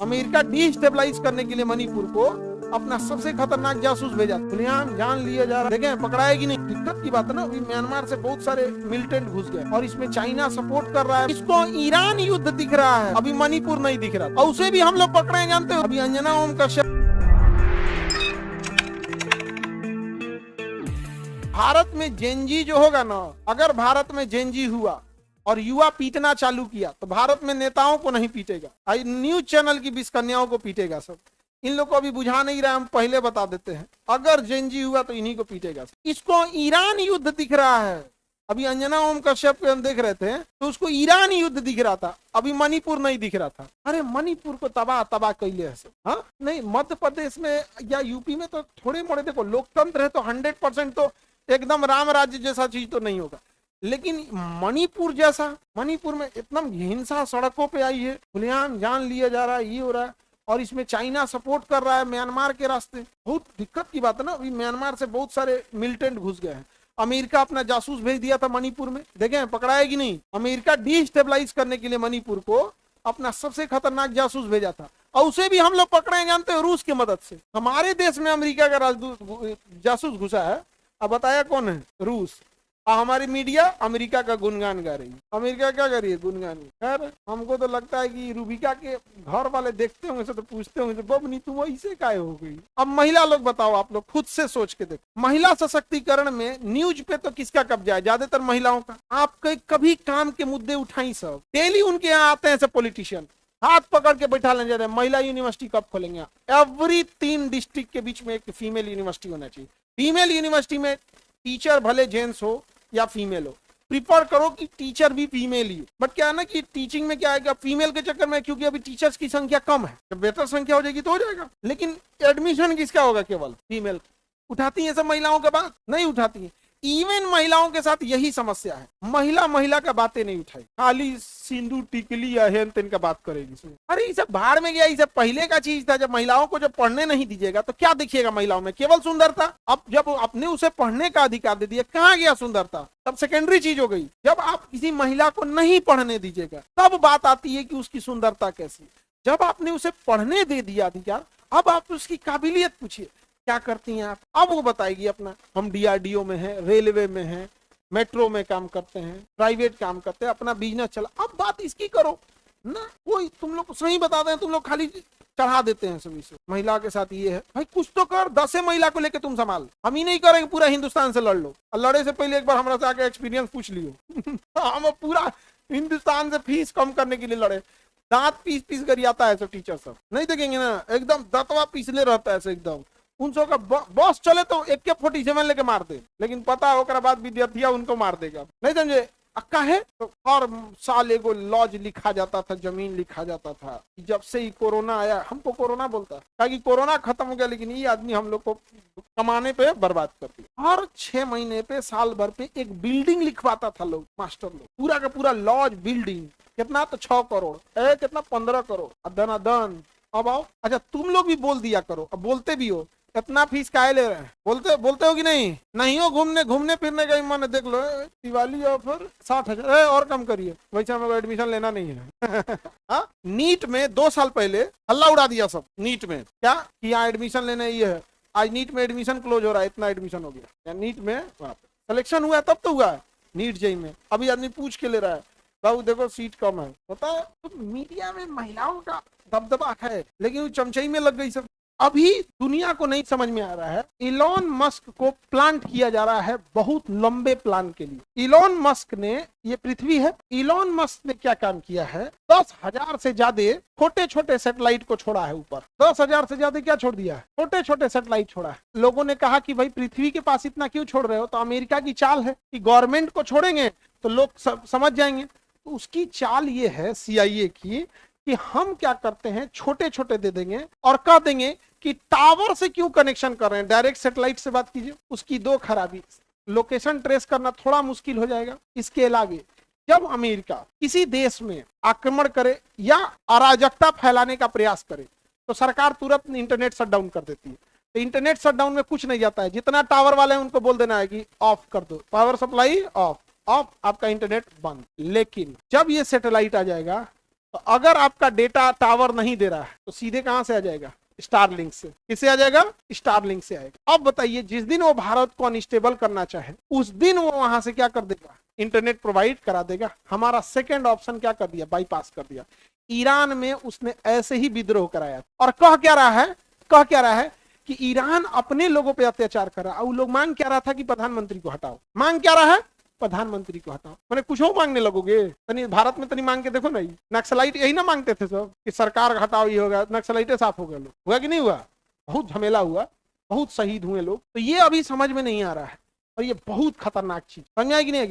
America destabilise करने के लिए मणिपुर को अपना सबसे खतरनाक जासूस भेजा, खुलेआम जान लिया जा रहा है। देखें पकड़ाएगी नहीं, दिक्कत की बात है ना। अभी म्यांमार से बहुत सारे मिलिटेंट घुस गए और इसमें चाइना सपोर्ट कर रहा है। इसको ईरान युद्ध दिख रहा है, अभी मणिपुर नहीं दिख रहा, और उसे भी हम लोग पकड़े। जानते हो अभी अंजना ओम कश्यप भारत में जेनजी जो होगा ना, अगर भारत में जेनजी हुआ और युवा पीटना चालू किया तो भारत में नेताओं को नहीं पीटेगा, न्यूज चैनल की 20 कन्याओं को पीटेगा सब। इन लोग को अभी बुझा नहीं रहा, हम पहले बता देते हैं। अगर जेनजी हुआ तो इन्हीं को पीटेगा। इसको ईरान युद्ध दिख रहा है। अभी अंजना ओम कश्यप को हम देख रहे थे तो उसको ईरान युद्ध दिख रहा था, अभी मणिपुर नहीं दिख रहा था। अरे मणिपुर को तबाह तबाह कैले है। हाँ नहीं, मध्य प्रदेश में या यूपी में तो थोड़े मोड़े देखो लोकतंत्र है तो 100% तो एकदम राम राज्य जैसा चीज तो नहीं होगा, लेकिन मणिपुर जैसा, मणिपुर में इतना हिंसा सड़कों पे आई है, खुलेआम जान लिया जा रहा है, ये हो रहा है, और इसमें चाइना सपोर्ट कर रहा है म्यांमार के रास्ते। बहुत दिक्कत की बात है ना। अभी म्यांमार से बहुत सारे मिलिटेंट घुस गए हैं। अमेरिका अपना जासूस भेज दिया था मणिपुर में, देखें पकड़ाएगी नहीं। अमेरिका डिस्टेबलाइज करने के लिए मणिपुर को अपना सबसे खतरनाक जासूस भेजा था, और उसे भी हम लोग पकड़े। जानते हो रूस की मदद से हमारे देश में अमेरिका का राजदूत जासूस घुसा है। अब बताया कौन है? रूस। हमारी मीडिया अमेरिका का गुणगान गा रही है। अमेरिका क्या कर रही है? गुणगान। खैर हमको तो लगता है कि रूबिका के घर वाले देखते होंगे तो पूछते होंगे बबनी तुम ऐसे काहे हो गई। अब महिला लोग बताओ, आप लोग खुद से सोच के देखो, महिला सशक्तिकरण में न्यूज पे तो किसका कब्जा है? ज्यादातर महिलाओं का। आप कभी काम के मुद्दे उठाई, सब डेली उनके यहाँ आते हैं सब पॉलिटिशियन, हाथ पकड़ के बैठा ले जा रहे हैं। महिला यूनिवर्सिटी कब खोलेंगे? एवरी 3 डिस्ट्रिक्ट के बीच में एक फीमेल यूनिवर्सिटी होना चाहिए। फीमेल यूनिवर्सिटी में टीचर भले जेंट्स हो या फीमेल हो, प्रिफर करो कि टीचर भी फीमेल ही हो। बट क्या है ना कि टीचिंग में क्या है कि फीमेल के चक्कर में, क्योंकि अभी टीचर्स की संख्या कम है, जब बेहतर संख्या हो जाएगी तो हो जाएगा। लेकिन एडमिशन किसका होगा? केवल फीमेल। उठाती है सब महिलाओं का बात? नहीं उठाती है। इवन महिलाओं के साथ यही समस्या है, महिला का बातें नहीं उठाई, खाली सिंदूर टिकली या हेन तेन का बात करेगी। अरे ये सब बाहर में गया, ये सब पहले का चीज था। जब महिलाओं को जब पढ़ने नहीं दीजिएगा तो क्या देखिएगा महिलाओं में? केवल सुंदरता। अब जब आपने उसे पढ़ने का अधिकार दे दिया, कहाँ गया सुंदरता? तब सेकेंडरी चीज हो गई। जब आप किसी महिला को नहीं पढ़ने दीजिएगा तब बात आती है कि उसकी सुंदरता कैसी। जब आपने उसे पढ़ने दे दिया अधिकार, अब आप उसकी काबिलियत पूछिए, क्या करती हैं आप? अब वो बताएगी अपना, हम डीआरडीओ में हैं, रेलवे में हैं, मेट्रो में काम करते हैं, प्राइवेट काम करते हैं, अपना बिजनेस चला। अब बात इसकी करो ना। कोई तुम लोग सही बता दें, तुम लोग खाली चढ़ा देते हैं सभी से। महिला के साथ ये है, भाई कुछ तो कर। 10 महिला को लेके तुम संभाल। हम ही नहीं करेंगे, पूरा हिंदुस्तान से लड़ लो। और लड़े से पहले एक बार हमारे से आके एक्सपीरियंस पूछ लियो। हम पूरा हिंदुस्तान से फीस कम करने के लिए लड़े। दांत पीस पीस कर आता है सब टीचर सब, नहीं देखेंगे ना, एकदम दांतवा पीसले रहता है एकदम। उनसो का बॉस चले तो AK-47 लेके मार दे, लेकिन पता होकर बाद विद्यार्थी उनको मार देगा, नहीं समझे? अक्का है तो हर साल एगो लॉज लिखा जाता था, जमीन लिखा जाता था। जब से ही कोरोना आया, हमको कोरोना बोलता है कि कोरोना खत्म हो गया, लेकिन ये आदमी हम लोग को कमाने पे बर्बाद कर दिया। हर 6 महीने पे, साल भर पे एक बिल्डिंग लिखवाता था लोग, मास्टर लोग, पूरा का पूरा लॉज बिल्डिंग। कितना? तो 6 करोड़, कितना 15 करोड़ दनादन। अब आओ, अच्छा तुम लोग भी बोल दिया करो, अब बोलते भी हो, इतना फीस काहे ले रहे हैं? बोलते हो कि नहीं? नहीं हो घूमने फिरने का मन, देख लो दिवाली ऑफर 60,000 और कम करिए, वैसे हमें एडमिशन लेना नहीं है। हाँ, नीट में 2 साल पहले हल्ला उड़ा दिया सब। नीट में क्या कि यहाँ एडमिशन लेना ये है, आज नीट में एडमिशन क्लोज हो रहा है, इतना एडमिशन हो गया। नीट में सिलेक्शन हुआ तब तो हुआ है, नीट जेई में अभी आदमी पूछ के ले रहा है, बाबू देखो सीट कम है। पता है तो मीडिया में महिलाओं का दबदबा है, लेकिन वो चमचई में लग गई सब। अभी दुनिया को नहीं समझ में आ रहा है, इलॉन मस्क को प्लांट किया जा रहा है बहुत लंबे प्लान के लिए। इलॉन मस्क ने, ये पृथ्वी है, इलॉन मस्क ने क्या काम किया है? 10,000 से ज्यादा छोटे छोटे सैटेलाइट को छोड़ा है ऊपर। 10,000 से ज्यादा क्या छोड़ दिया है? छोटे छोटे सैटेलाइट छोड़ा है। लोगों ने कहा कि भाई पृथ्वी के पास इतना क्यों छोड़ रहे हो? तो अमेरिका की चाल है कि गवर्नमेंट को छोड़ेंगे तो लोग समझ जाएंगे। तो उसकी चाल ये है CIA की कि हम क्या करते हैं, छोटे छोटे दे देंगे और कह देंगे कि टावर से क्यों कनेक्शन कर रहे हैं, डायरेक्ट सैटेलाइट से बात कीजिए। उसकी 2 खराबी, लोकेशन ट्रेस करना थोड़ा मुश्किल हो जाएगा। इसके अलावा जब अमेरिका किसी देश में आक्रमण करे या अराजकता फैलाने का प्रयास करे तो सरकार तुरंत इंटरनेट शटडाउन कर देती है। तो इंटरनेट शटडाउन में कुछ नहीं जाता है, जितना टावर वाले हैं उनको बोल देना है कि ऑफ कर दो, पावर सप्लाई ऑफ, आपका इंटरनेट बंद। लेकिन जब ये सैटेलाइट आ जाएगा तो अगर आपका डेटा टावर नहीं दे रहा है तो सीधे कहां से आ जाएगा? स्टारलिंक से। किससे आ जाएगा? स्टारलिंक से आएगा। अब बताइए, जिस दिन वो भारत को अनस्टेबल करना चाहे उस दिन वो वहां से क्या कर देगा? इंटरनेट प्रोवाइड करा देगा। हमारा सेकंड ऑप्शन क्या कर दिया? बाईपास कर दिया। ईरान में उसने ऐसे ही विद्रोह कराया और कह क्या रहा है? कह क्या रहा है कि ईरान अपने लोगों पे अत्याचार कर रहा है। वो लोग मांग क्या रहा था कि प्रधानमंत्री को हटाओ। मांग क्या रहा है? प्रधानमंत्री को हटाओ। मैंने कुछ हो मांगने लगोगे? तनी भारत में तनी मांग के देखो। नहीं, नक्सलाइट यही ना मांगते थे सब कि सरकार हटाओ, ये होगा, नक्सलाइटे साफ हो गए। लोग हुआ कि नहीं हुआ? बहुत झमेला हुआ, बहुत शहीद हुए लोग। तो ये अभी समझ में नहीं आ रहा है और ये बहुत खतरनाक चीज। समझ में आएगी नहीं आ गया?